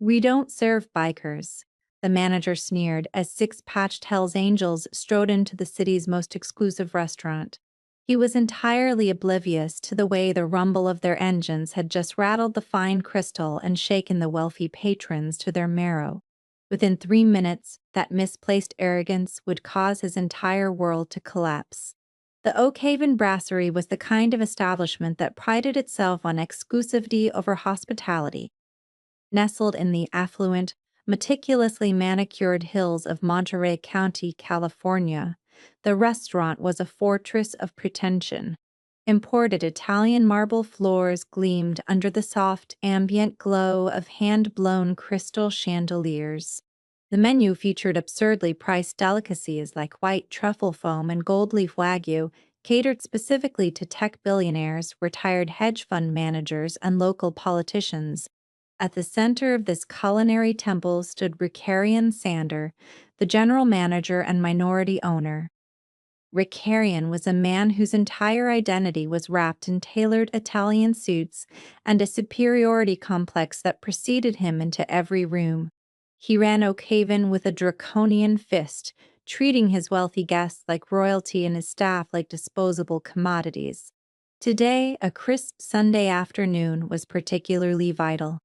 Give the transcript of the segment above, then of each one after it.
We don't serve bikers, the manager sneered as six patched Hells Angels strode into the city's most exclusive restaurant. He was entirely oblivious to the way the rumble of their engines had just rattled the fine crystal and shaken the wealthy patrons to their marrow. Within 3 minutes, that misplaced arrogance would cause his entire world to collapse. The Oak Haven Brasserie was the kind of establishment that prided itself on exclusivity over hospitality. Nestled in the affluent, meticulously manicured hills of Monterey County, California, the restaurant was a fortress of pretension. Imported Italian marble floors gleamed under the soft, ambient glow of hand-blown crystal chandeliers. The menu featured absurdly priced delicacies like white truffle foam and gold leaf wagyu, catered specifically to tech billionaires, retired hedge fund managers, and local politicians. At the center of this culinary temple stood Ricarian Sander, the general manager and minority owner. Ricarian was a man whose entire identity was wrapped in tailored Italian suits and a superiority complex that preceded him into every room. He ran Oak Haven with a draconian fist, treating his wealthy guests like royalty and his staff like disposable commodities. Today, a crisp Sunday afternoon was particularly vital.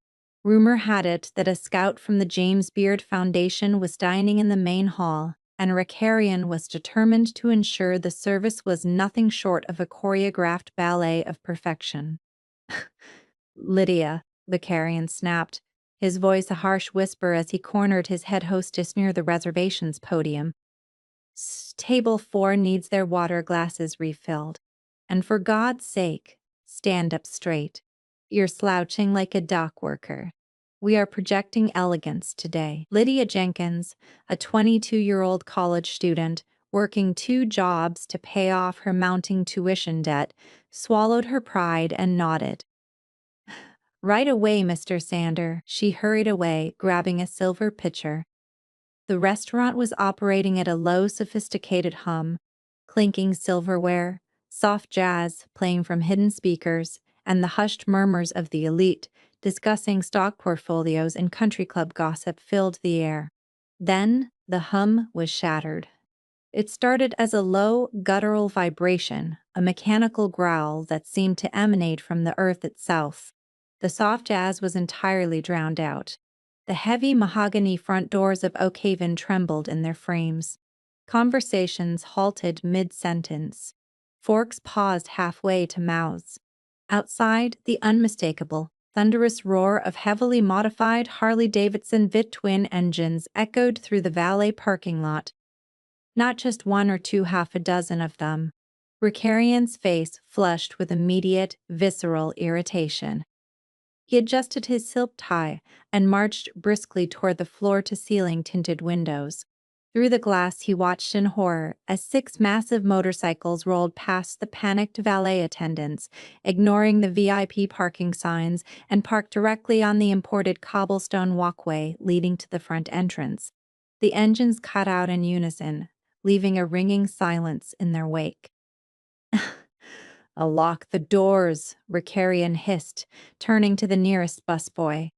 Rumor had it that a scout from the James Beard Foundation was dining in the main hall, and Ricarian was determined to ensure the service was nothing short of a choreographed ballet of perfection. Lydia, Ricarian snapped, his voice a harsh whisper as he cornered his head hostess near the reservations podium. Table 4 needs their water glasses refilled. And for God's sake, stand up straight. You're slouching like a dock worker. We are projecting elegance today. Lydia Jenkins, a 22-year-old college student, working 2 jobs to pay off her mounting tuition debt, swallowed her pride and nodded. Right away, Mr. Sander, she hurried away, grabbing a silver pitcher. The restaurant was operating at a low, sophisticated hum, clinking silverware, soft jazz playing from hidden speakers, and the hushed murmurs of the elite discussing stock portfolios and country club gossip filled the air. Then the hum was shattered. It started as a low, guttural vibration, a mechanical growl that seemed to emanate from the earth itself. The soft jazz was entirely drowned out. The heavy mahogany front doors of Oak Haven trembled in their frames. Conversations halted mid-sentence. Forks paused halfway to mouths. Outside, the unmistakable, thunderous roar of heavily modified Harley-Davidson VIT-twin engines echoed through the valet parking lot. Not just one or two, half a dozen of them. Ricarian's face flushed with immediate, visceral irritation. He adjusted his silk tie and marched briskly toward the floor-to-ceiling tinted windows. Through the glass he watched in horror as 6 massive motorcycles rolled past the panicked valet attendants, ignoring the VIP parking signs, and parked directly on the imported cobblestone walkway leading to the front entrance. The engines cut out in unison, leaving a ringing silence in their wake. "Lock the doors," Ricarian hissed, turning to the nearest busboy.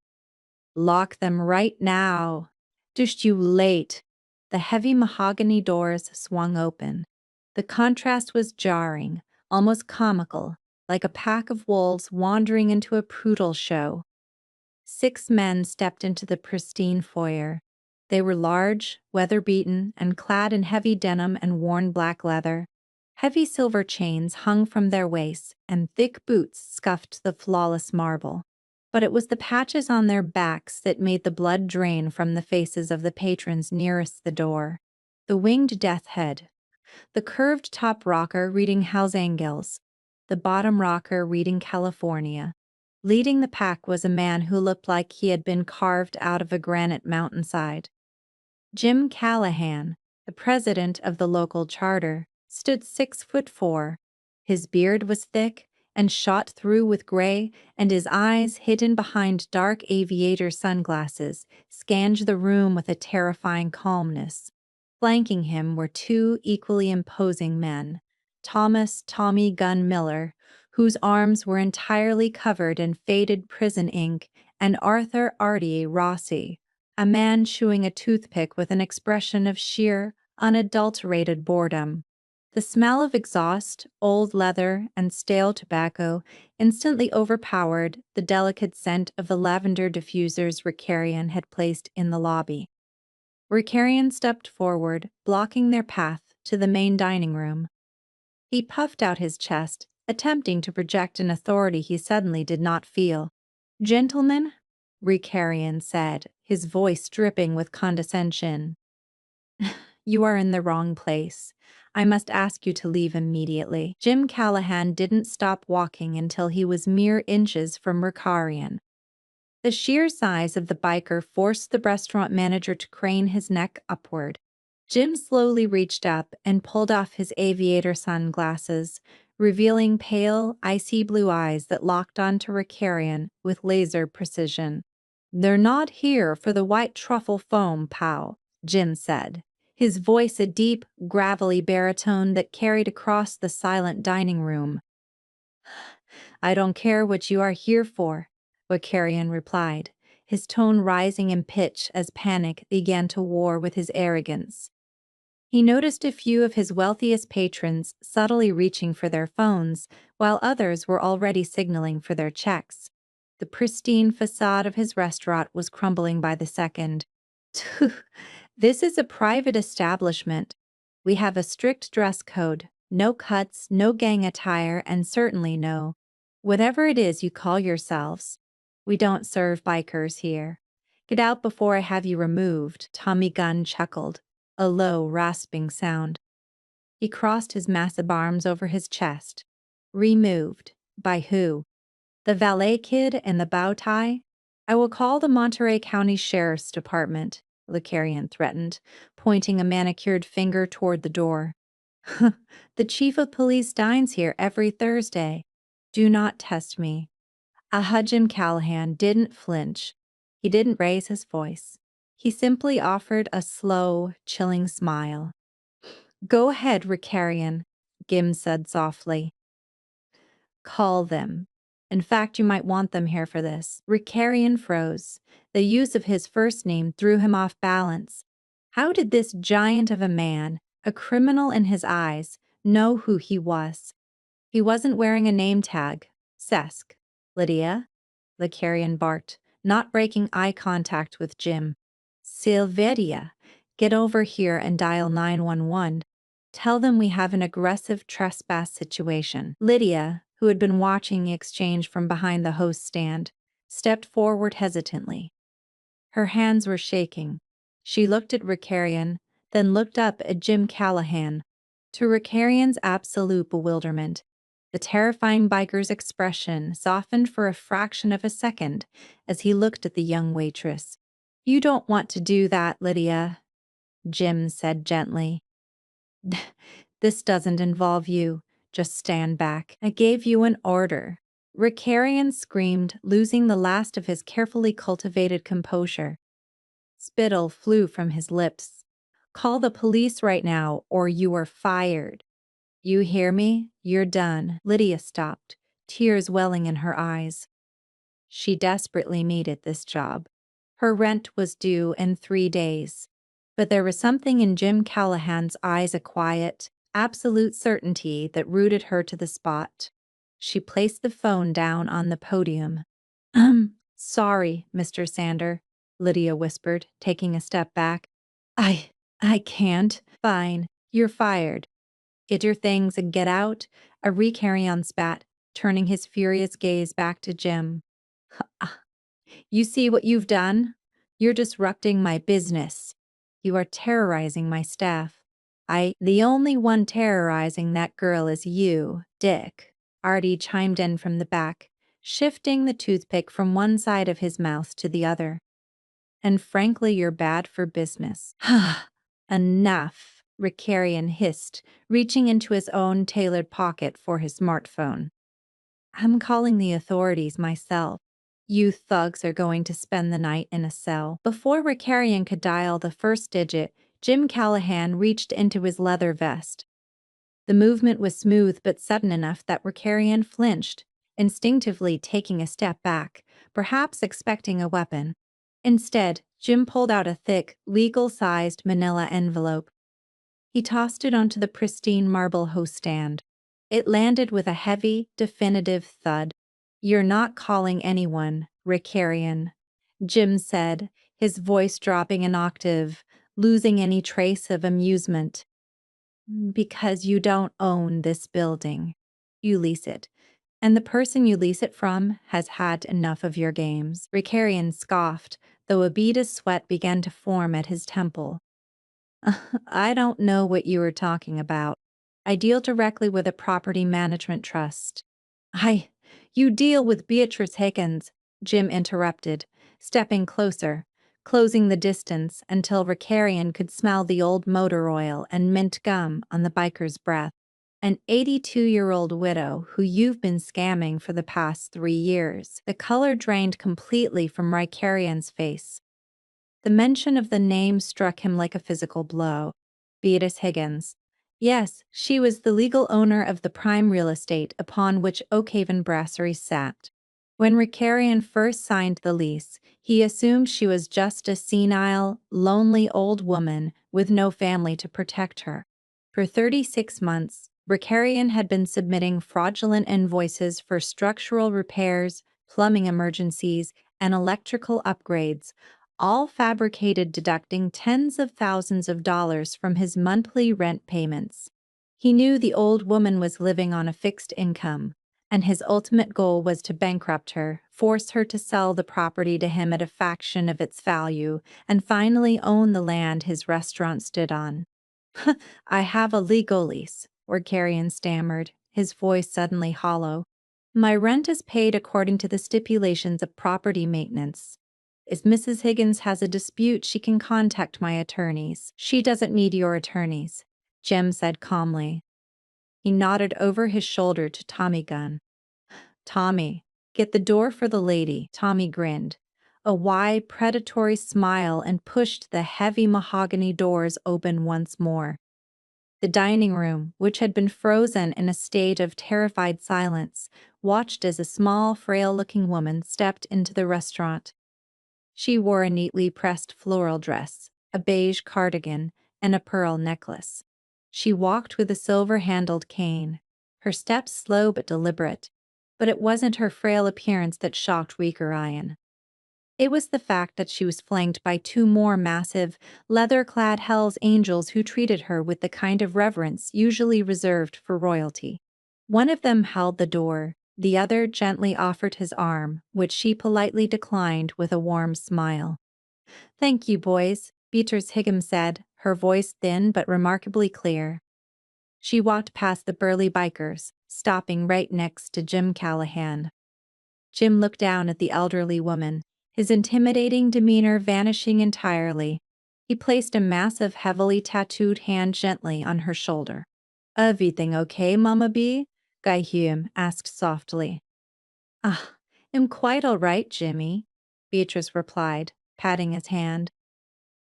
"Lock them right now. Just you late." The heavy mahogany doors swung open. The contrast was jarring, almost comical, like a pack of wolves wandering into a poodle show. 6 men stepped into the pristine foyer. They were large, weather-beaten, and clad in heavy denim and worn black leather. Heavy silver chains hung from their waists, and thick boots scuffed the flawless marble. But it was the patches on their backs that made the blood drain from the faces of the patrons nearest the door. The winged death head. The curved top rocker reading Hells Angels. The bottom rocker reading California. Leading the pack was a man who looked like he had been carved out of a granite mountainside. Jim Callahan, the president of the local charter, stood 6'4". His beard was thick and shot through with gray, and his eyes, hidden behind dark aviator sunglasses, scanned the room with a terrifying calmness. Flanking him were 2 equally imposing men, Thomas "Tommy Gunn" Miller, whose arms were entirely covered in faded prison ink, and Arthur Artie Rossi, a man chewing a toothpick with an expression of sheer, unadulterated boredom. The smell of exhaust, old leather, and stale tobacco instantly overpowered the delicate scent of the lavender diffusers Ricarian had placed in the lobby. Ricarian stepped forward, blocking their path to the main dining room. He puffed out his chest, attempting to project an authority he suddenly did not feel. "Gentlemen," Ricarian said, his voice dripping with condescension, "you are in the wrong place. I must ask you to leave immediately." Jim Callahan didn't stop walking until he was mere inches from Ricarian. The sheer size of the biker forced the restaurant manager to crane his neck upward. Jim slowly reached up and pulled off his aviator sunglasses, revealing pale, icy blue eyes that locked onto Ricarian with laser precision. "They're not here for the white truffle foam, pal," Jim said, his voice a deep, gravelly baritone that carried across the silent dining room. "I don't care what you are here for," Ricarian replied, his tone rising in pitch as panic began to war with his arrogance. He noticed a few of his wealthiest patrons subtly reaching for their phones, while others were already signaling for their checks. The pristine facade of his restaurant was crumbling by the second. "This is a private establishment. We have a strict dress code. No cuts, no gang attire, and certainly no whatever it is you call yourselves. We don't serve bikers here. Get out before I have you removed." Tommy Gunn chuckled, a low, rasping sound. He crossed his massive arms over his chest. "Removed? By who? The valet kid in the bow tie? I will call the Monterey County Sheriff's Department," Ricarian threatened, pointing a manicured finger toward the door. "The chief of police dines here every Thursday. Do not test me." Jim Callahan didn't flinch. He didn't raise his voice. He simply offered a slow, chilling smile. "Go ahead, Ricarian," Gim said softly. "Call them. In fact, you might want them here for this." Ricarian froze. The use of his first name threw him off balance. How did this giant of a man, a criminal in his eyes, know who he was? He wasn't wearing a name tag. "Sesk. Lydia?" Ricarian barked, not breaking eye contact with Jim. "Silveria. Get over here and dial 911. Tell them we have an aggressive trespass situation." Lydia, who had been watching the exchange from behind the host stand, stepped forward hesitantly. Her hands were shaking. She looked at Ricarian, then looked up at Jim Callahan. To Ricarian's absolute bewilderment, the terrifying biker's expression softened for a fraction of a second as he looked at the young waitress. "You don't want to do that, Lydia," Jim said gently. "This doesn't involve you. Just stand back. I gave you an order." Ricarian screamed, losing the last of his carefully cultivated composure. Spittle flew from his lips. "Call the police right now, or you are fired." "You hear me? You're done." Lydia stopped, tears welling in her eyes. She desperately needed this job. Her rent was due in 3 days. But there was something in Jim Callahan's eyes, a quiet, absolute certainty that rooted her to the spot. She placed the phone down on the podium. "Sorry, Mr. Sander," Lydia whispered, taking a step back. I can't." "Fine. You're fired. Get your things and get out," a Ricarian spat, turning his furious gaze back to Jim. "You see what you've done? You're disrupting my business. You are terrorizing my staff." The only one terrorizing that girl is you, Dick," Artie chimed in from the back, shifting the toothpick from one side of his mouth to the other. "And frankly, you're bad for business." "Enough," Ricarian hissed, reaching into his own tailored pocket for his smartphone. "I'm calling the authorities myself. You thugs are going to spend the night in a cell." Before Ricarian could dial the first digit, Jim Callahan reached into his leather vest. The movement was smooth but sudden enough that Ricarian flinched, instinctively taking a step back, perhaps expecting a weapon. Instead, Jim pulled out a thick, legal-sized manila envelope. He tossed it onto the pristine marble host stand. It landed with a heavy, definitive thud. "You're not calling anyone, Ricarian," Jim said, his voice dropping an octave, losing any trace of amusement. "Because you don't own this building. You lease it. And the person you lease it from has had enough of your games." Ricarian scoffed, though a bead of sweat began to form at his temple. "I don't know what you were talking about. I deal directly with a property management trust." You deal with Beatrice Higgins," Jim interrupted, stepping closer, closing the distance until Ricarian could smell the old motor oil and mint gum on the biker's breath. "An 82-year-old widow who you've been scamming for the past 3 years." The color drained completely from Ricarian's face. The mention of the name struck him like a physical blow. Beatrice Higgins. Yes, she was the legal owner of the prime real estate upon which Oakhaven Brasserie sat. When Ricarian first signed the lease, he assumed she was just a senile, lonely old woman with no family to protect her. For 36 months, Ricarian had been submitting fraudulent invoices for structural repairs, plumbing emergencies, and electrical upgrades, all fabricated, deducting tens of thousands of dollars from his monthly rent payments. He knew the old woman was living on a fixed income, and his ultimate goal was to bankrupt her, force her to sell the property to him at a fraction of its value, and finally own the land his restaurant stood on. "I have a legal lease," Ricarian stammered, his voice suddenly hollow. "My rent is paid according to the stipulations of property maintenance. If Mrs. Higgins has a dispute, she can contact my attorneys." "She doesn't need your attorneys," Jim said calmly. He nodded over his shoulder to Tommy Gunn. "Tommy, get the door for the lady." Tommy grinned, a wide, predatory smile, and pushed the heavy mahogany doors open once more. The dining room, which had been frozen in a state of terrified silence, watched as a small, frail-looking woman stepped into the restaurant. She wore a neatly pressed floral dress, a beige cardigan, and a pearl necklace. She walked with a silver-handled cane, her steps slow but deliberate, but it wasn't her frail appearance that shocked Ricarian. It was the fact that she was flanked by two more massive, leather-clad Hell's Angels who treated her with the kind of reverence usually reserved for royalty. One of them held the door, the other gently offered his arm, which she politely declined with a warm smile. "Thank you, boys," Beatrice Higgins said, her voice thin but remarkably clear. She walked past the burly bikers, stopping right next to Jim Callahan. Jim looked down at the elderly woman, his intimidating demeanor vanishing entirely. He placed a massive, heavily tattooed hand gently on her shoulder. "Everything okay, Mama B?" Guy Hume asked softly. "I'm quite all right, Jimmy," Beatrice replied, patting his hand.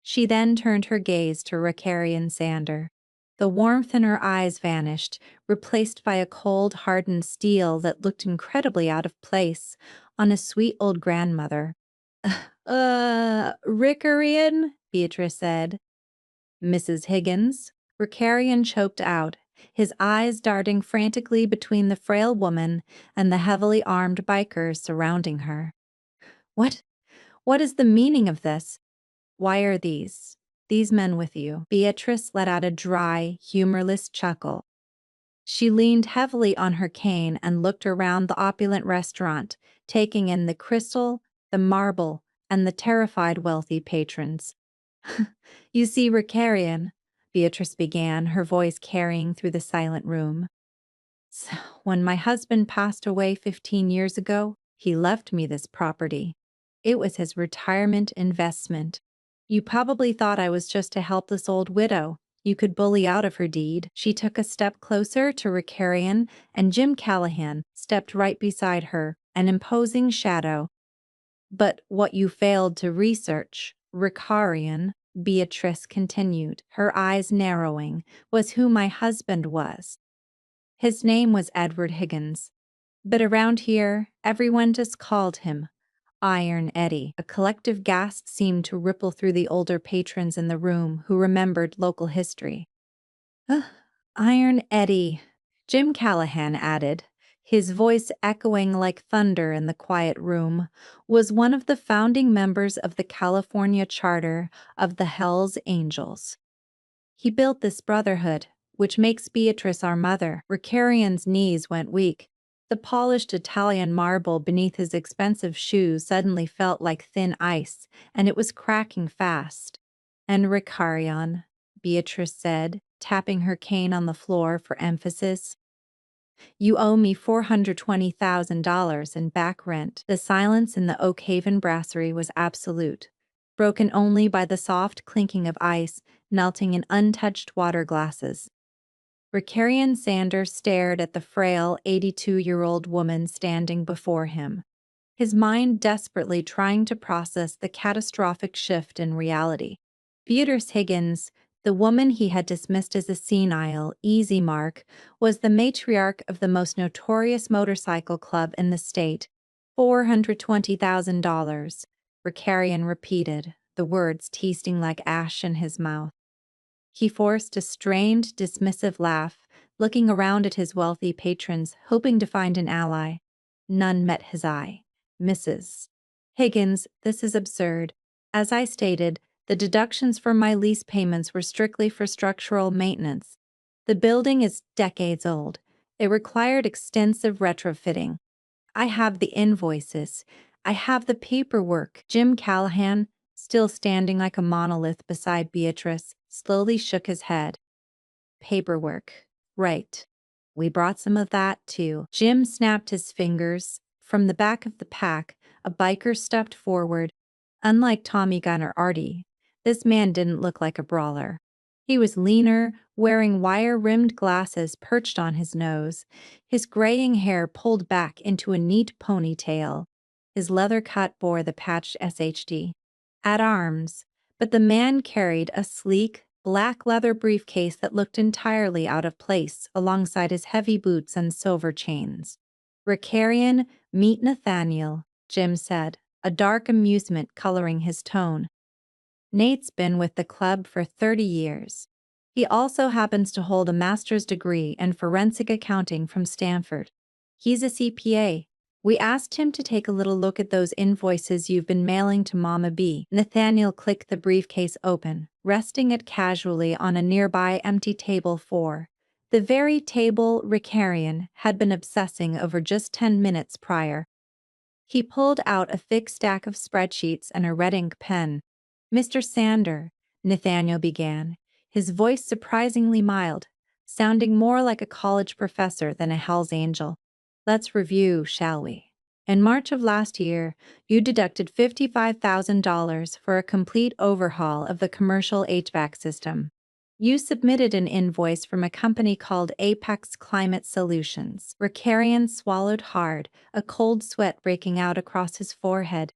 She then turned her gaze to Ricarian Sander. The warmth in her eyes vanished, replaced by a cold, hardened steel that looked incredibly out of place on a sweet old grandmother. Ricarian?" Beatrice said. "Mrs. Higgins?" Ricarian choked out, his eyes darting frantically between the frail woman and the heavily armed bikers surrounding her. What is the meaning of this? Why are these men with you?" Beatrice let out a dry, humorless chuckle. She leaned heavily on her cane and looked around the opulent restaurant, taking in the crystal, the marble, and the terrified wealthy patrons. "You see, Ricarian," Beatrice began, her voice carrying through the silent room. "So, when my husband passed away 15 years ago, he left me this property. It was his retirement investment. You probably thought I was just a helpless old widow you could bully out of her deed." She took a step closer to Ricarian, and Jim Callahan stepped right beside her, an imposing shadow. "But what you failed to research, Ricarian," Beatrice continued, her eyes narrowing, "was who my husband was. His name was Edward Higgins. But around here, everyone just called him Iron Eddie. A collective gasp seemed to ripple through the older patrons in the room who remembered local history. "Ugh, Iron Eddie," Jim Callahan added, his voice echoing like thunder in the quiet room, was one of the founding members of the California Charter of the Hells Angels. He built this brotherhood, which makes Beatrice our mother. Ricarian's knees went weak. The polished Italian marble beneath his expensive shoes suddenly felt like thin ice, and it was cracking fast. "And Ricarion," Beatrice said, tapping her cane on the floor for emphasis. "You owe me $420,000 in back rent." The silence in the Oak Haven brasserie was absolute, broken only by the soft clinking of ice melting in untouched water glasses. Ricarian Sanders stared at the frail 82-year-old woman standing before him, his mind desperately trying to process the catastrophic shift in reality. Beatrice Higgins, the woman he had dismissed as a senile, easy mark, was the matriarch of the most notorious motorcycle club in the state. $420,000, Ricarian repeated, the words tasting like ash in his mouth. He forced a strained, dismissive laugh, looking around at his wealthy patrons, hoping to find an ally. None met his eye. "Mrs. Higgins, this is absurd. As I stated, the deductions for my lease payments were strictly for structural maintenance. The building is decades old. It required extensive retrofitting. I have the invoices. I have the paperwork." Jim Callahan, still standing like a monolith beside Beatrice, slowly shook his head. "Paperwork. Right. We brought some of that, too." Jim snapped his fingers. From the back of the pack, a biker stepped forward. Unlike Tommy Gunn or Artie, this man didn't look like a brawler. He was leaner, wearing wire-rimmed glasses perched on his nose, his graying hair pulled back into a neat ponytail. His leather cut bore the patched SHD at arms, but the man carried a sleek, black leather briefcase that looked entirely out of place alongside his heavy boots and silver chains. "Ricarian, meet Nathaniel," Jim said, a dark amusement coloring his tone. "Nate's been with the club for 30 years. He also happens to hold a master's degree in forensic accounting from Stanford. He's a CPA. We asked him to take a little look at those invoices you've been mailing to Mama B." Nathaniel clicked the briefcase open, resting it casually on a nearby empty table for the very table Ricarian had been obsessing over just 10 minutes prior. He pulled out a thick stack of spreadsheets and a red ink pen. "Mr. Sander," Nathaniel began, his voice surprisingly mild, sounding more like a college professor than a Hell's Angel. "Let's review, shall we? In March of last year, you deducted $55,000 for a complete overhaul of the commercial HVAC system. You submitted an invoice from a company called Apex Climate Solutions." Ricarian swallowed hard, a cold sweat breaking out across his forehead.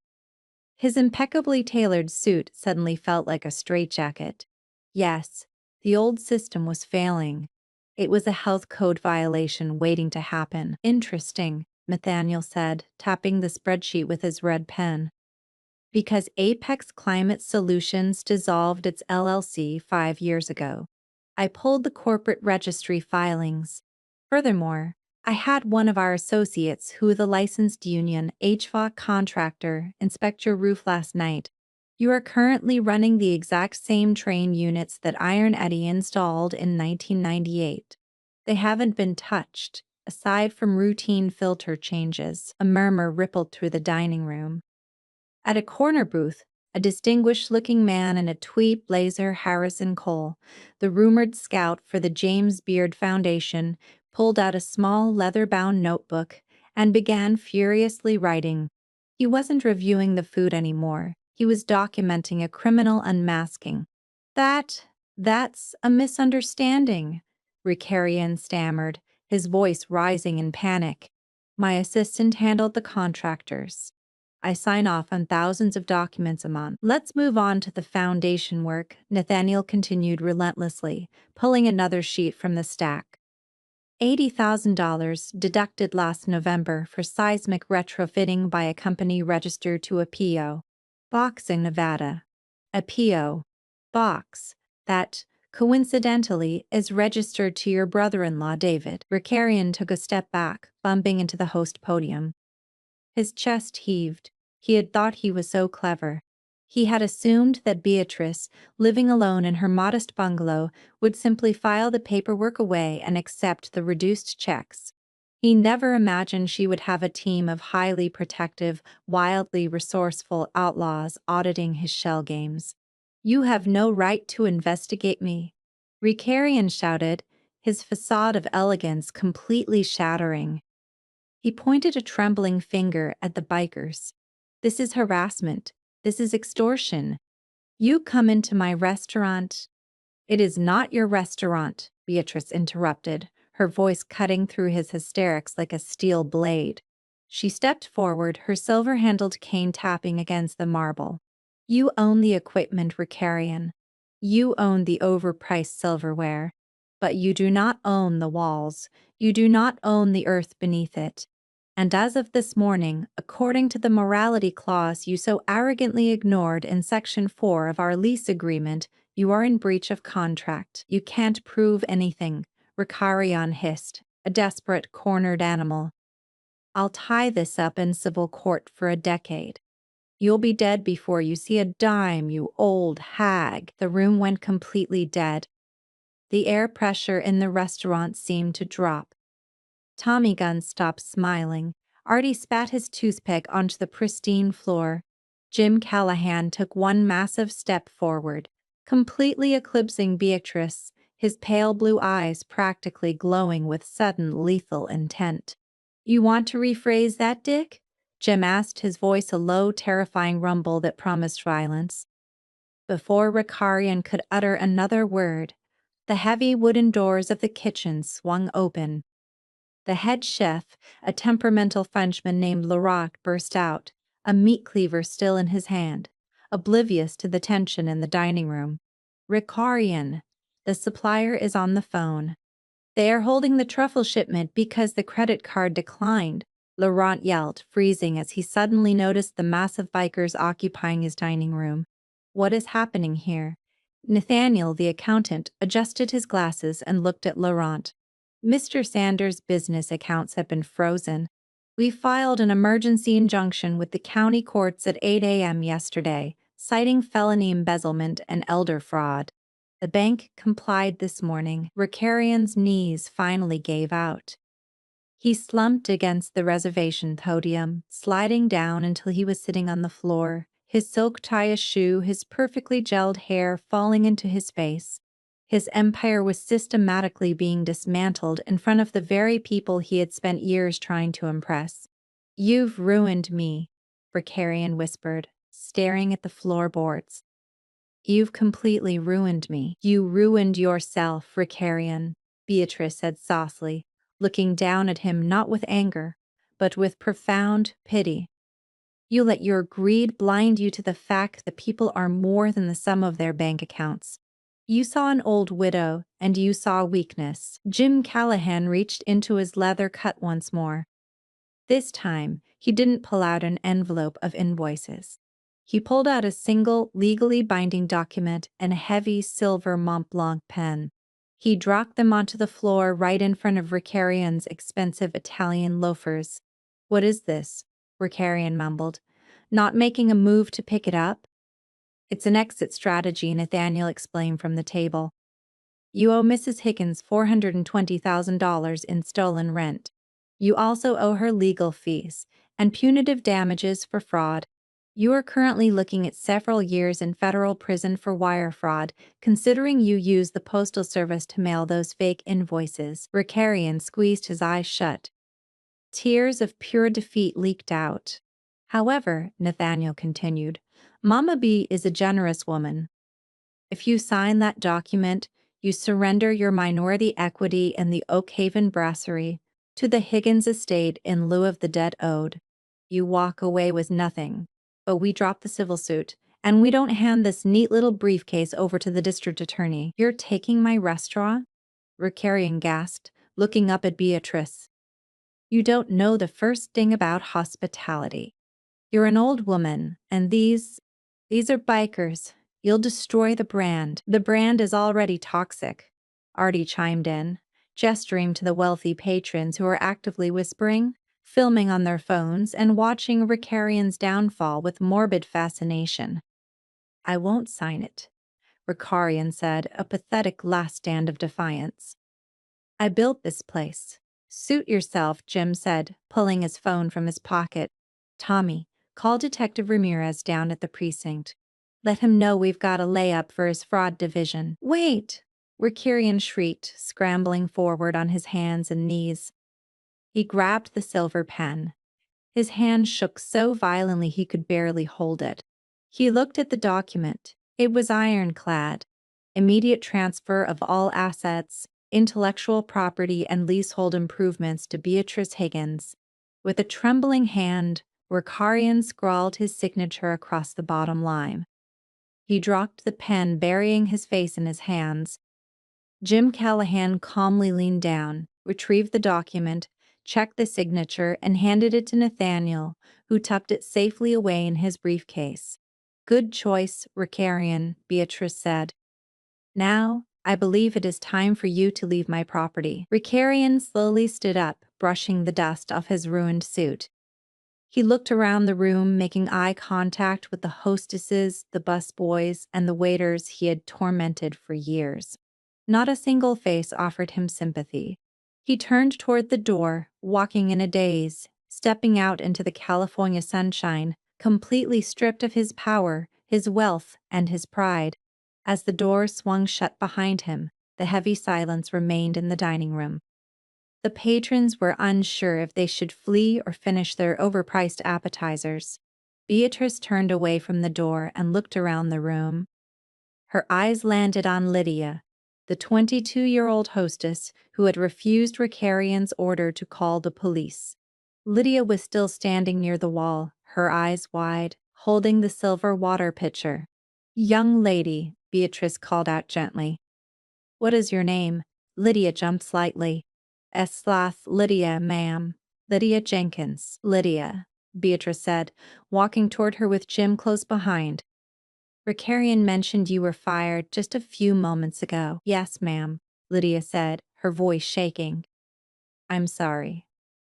His impeccably tailored suit suddenly felt like a straitjacket. Yes, the old system was failing. It was a health code violation waiting to happen. "Interesting," Nathaniel said, tapping the spreadsheet with his red pen. "Because Apex Climate Solutions dissolved its LLC 5 years ago. I pulled the corporate registry filings. Furthermore, I had one of our associates who is a licensed union HVAC contractor inspect your roof last night. You are currently running the exact same train units that Iron Eddie installed in 1998. They haven't been touched, aside from routine filter changes." A murmur rippled through the dining room. At a corner booth, a distinguished-looking man in a tweed blazer, Harrison Cole, the rumored scout for the James Beard Foundation, pulled out a small leather-bound notebook and began furiously writing. He wasn't reviewing the food anymore. He was documenting a criminal unmasking. That's a misunderstanding," Ricarian stammered, his voice rising in panic. "My assistant handled the contractors. I sign off on thousands of documents a month." "Let's move on to the foundation work," Nathaniel continued relentlessly, pulling another sheet from the stack. $80,000 deducted last November for seismic retrofitting by a company registered to a P.O. box in Nevada. A P.O. box that, coincidentally, is registered to your brother-in-law, David. Ricarian took a step back, bumping into the host podium. His chest heaved. He had thought he was so clever. He had assumed that Beatrice, living alone in her modest bungalow, would simply file the paperwork away and accept the reduced checks. He never imagined she would have a team of highly protective, wildly resourceful outlaws auditing his shell games. "You have no right to investigate me," Ricarian shouted, his facade of elegance completely shattering. He pointed a trembling finger at the bikers. "This is harassment. This is extortion. You come into my restaurant." "It is not your restaurant," Beatrice interrupted, her voice cutting through his hysterics like a steel blade. She stepped forward, her silver-handled cane tapping against the marble. "You own the equipment, Ricarian. You own the overpriced silverware. But you do not own the walls. You do not own the earth beneath it. And as of this morning, according to the morality clause you so arrogantly ignored in Section 4 of our lease agreement, you are in breach of contract. You can't prove anything," Ricarian hissed, a desperate, cornered animal. "I'll tie this up in civil court for a decade. You'll be dead before you see a dime, you old hag." The room went completely dead. The air pressure in the restaurant seemed to drop. Tommy Gunn stopped smiling. Artie spat his toothpick onto the pristine floor. Jim Callahan took one massive step forward, completely eclipsing Beatrice, his pale blue eyes practically glowing with sudden lethal intent. "You want to rephrase that, Dick?" Jim asked, his voice a low, terrifying rumble that promised violence. Before Ricarian could utter another word, the heavy wooden doors of the kitchen swung open. The head chef, a temperamental Frenchman named Leroy, burst out, a meat cleaver still in his hand, oblivious to the tension in the dining room. "Ricarian, the supplier is on the phone. They are holding the truffle shipment because the credit card declined," Laurent yelled, freezing as he suddenly noticed the massive bikers occupying his dining room. "What is happening here?" Nathaniel, the accountant, adjusted his glasses and looked at Laurent. "Mr. Sanders' business accounts have been frozen. We filed an emergency injunction with the county courts at 8 a.m. yesterday, citing felony embezzlement and elder fraud. The bank complied this morning." Ricarian's knees finally gave out. He slumped against the reservation podium, sliding down until he was sitting on the floor, his silk tie askew, his perfectly gelled hair falling into his face. His empire was systematically being dismantled in front of the very people he had spent years trying to impress. "You've ruined me," Ricarian whispered, staring at the floorboards. "You've completely ruined me." "You ruined yourself, Ricarian," Beatrice said softly, looking down at him not with anger, but with profound pity. "You let your greed blind you to the fact that people are more than the sum of their bank accounts. You saw an old widow, and you saw weakness." Jim Callahan reached into his leather cut once more. This time, he didn't pull out an envelope of invoices. He pulled out a single, legally binding document and a heavy silver Mont Blanc pen. He dropped them onto the floor right in front of Ricarian's expensive Italian loafers. "What is this?" Ricarian mumbled, not making a move to pick it up. "It's an exit strategy," Nathaniel explained from the table. "You owe Mrs. Higgins $420,000 in stolen rent. You also owe her legal fees and punitive damages for fraud. You are currently looking at several years in federal prison for wire fraud, considering you used the Postal Service to mail those fake invoices." Ricarian squeezed his eyes shut. Tears of pure defeat leaked out. "However," Nathaniel continued, "Mama B is a generous woman. If you sign that document, you surrender your minority equity in the Oak Haven Brasserie to the Higgins estate in lieu of the debt owed. You walk away with nothing. But we drop the civil suit, and we don't hand this neat little briefcase over to the district attorney." "You're taking my restaurant?" Ricarian gasped, looking up at Beatrice. "You don't know the first thing about hospitality. You're an old woman, and these are bikers. You'll destroy the brand. The brand is already toxic," Artie chimed in, gesturing to the wealthy patrons who were actively whispering, filming on their phones, and watching Ricarian's downfall with morbid fascination. "I won't sign it," Ricarian said, a pathetic last stand of defiance. "I built this place." "Suit yourself," Jim said, pulling his phone from his pocket. "Tommy, call Detective Ramirez down at the precinct. Let him know we've got a layup for his fraud division." "Wait!" Ricarian shrieked, scrambling forward on his hands and knees. He grabbed the silver pen. His hand shook so violently he could barely hold it. He looked at the document. It was ironclad. Immediate transfer of all assets, intellectual property, and leasehold improvements to Beatrice Higgins. With a trembling hand, Ricarian scrawled his signature across the bottom line. He dropped the pen, burying his face in his hands. Jim Callahan calmly leaned down, retrieved the document, checked the signature, and handed it to Nathaniel, who tucked it safely away in his briefcase. "Good choice, Ricarian," Beatrice said. "Now, I believe it is time for you to leave my property." Ricarian slowly stood up, brushing the dust off his ruined suit. He looked around the room, making eye contact with the hostesses, the busboys, and the waiters he had tormented for years. Not a single face offered him sympathy. He turned toward the door, walking in a daze, stepping out into the California sunshine, completely stripped of his power, his wealth, and his pride. As the door swung shut behind him, the heavy silence remained in the dining room. The patrons were unsure if they should flee or finish their overpriced appetizers. Beatrice turned away from the door and looked around the room. Her eyes landed on Lydia, the 22-year-old hostess who had refused Ricarian's order to call the police. Lydia was still standing near the wall, her eyes wide, holding the silver water pitcher. "Young lady," Beatrice called out gently. "What is your name?" Lydia jumped slightly. Lydia, ma'am." "Lydia Jenkins." "Lydia," Beatrice said, walking toward her with Jim close behind. "Ricarian mentioned you were fired just a few moments ago." "Yes, ma'am," Lydia said, her voice shaking. "I'm sorry.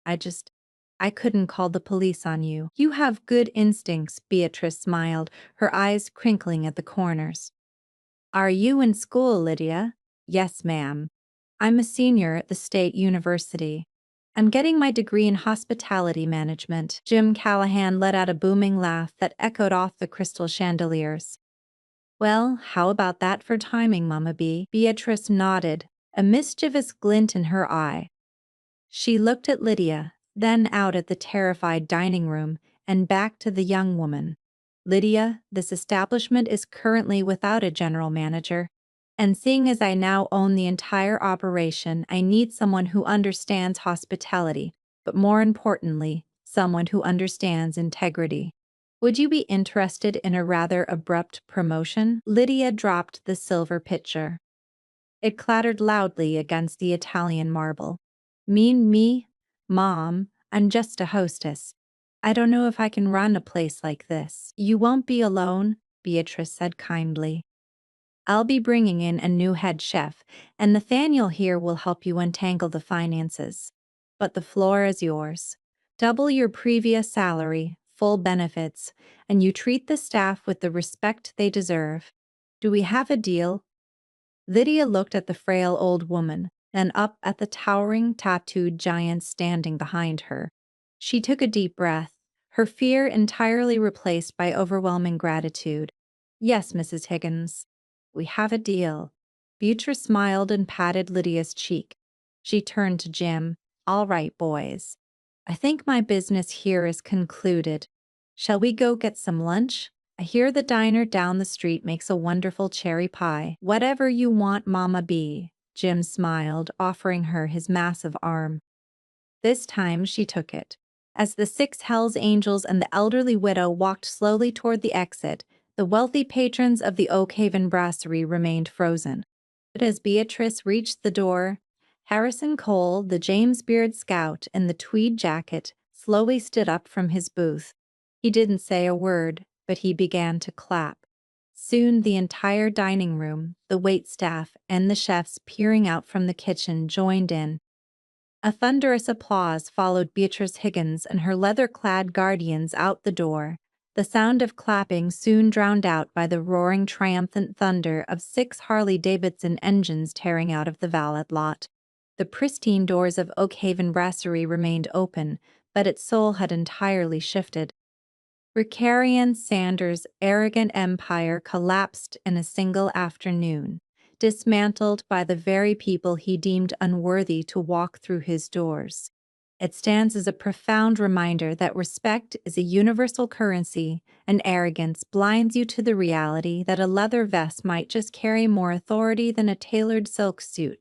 I couldn't call the police on you." "You have good instincts," Beatrice smiled, her eyes crinkling at the corners. "Are you in school, Lydia?" "Yes, ma'am. I'm a senior at the State University. I'm getting my degree in hospitality management." Jim Callahan let out a booming laugh that echoed off the crystal chandeliers. "Well, how about that for timing, Mama B?" Beatrice nodded, a mischievous glint in her eye. She looked at Lydia, then out at the terrified dining room, and back to the young woman. "Lydia, this establishment is currently without a general manager, and seeing as I now own the entire operation, I need someone who understands hospitality, but more importantly, someone who understands integrity. Would you be interested in a rather abrupt promotion?" Lydia dropped the silver pitcher. It clattered loudly against the Italian marble. "Mean me? Mom, I'm just a hostess. I don't know if I can run a place like this." "You won't be alone," Beatrice said kindly. "I'll be bringing in a new head chef, and Nathaniel here will help you untangle the finances. But the floor is yours. Double your previous salary, full benefits, and you treat the staff with the respect they deserve. Do we have a deal?" Lydia looked at the frail old woman, then up at the towering, tattooed giant standing behind her. She took a deep breath, her fear entirely replaced by overwhelming gratitude. "Yes, Mrs. Higgins. We have a deal." Beatrice smiled and patted Lydia's cheek. She turned to Jim. "All right, boys. I think my business here is concluded. Shall we go get some lunch? I hear the diner down the street makes a wonderful cherry pie." "Whatever you want, Mama B," Jim smiled, offering her his massive arm. This time she took it. As the 6 Hells Angels and the elderly widow walked slowly toward the exit, the wealthy patrons of the Oak Haven Brasserie remained frozen. But as Beatrice reached the door, Harrison Cole, the James Beard scout in the tweed jacket, slowly stood up from his booth. He didn't say a word, but he began to clap. Soon the entire dining room, the waitstaff, and the chefs peering out from the kitchen joined in. A thunderous applause followed Beatrice Higgins and her leather-clad guardians out the door, the sound of clapping soon drowned out by the roaring triumphant thunder of 6 Harley-Davidson engines tearing out of the valet lot. The pristine doors of Oakhaven Brasserie remained open, but its soul had entirely shifted. Ricarian Sanders' arrogant empire collapsed in a single afternoon, dismantled by the very people he deemed unworthy to walk through his doors. It stands as a profound reminder that respect is a universal currency, and arrogance blinds you to the reality that a leather vest might just carry more authority than a tailored silk suit.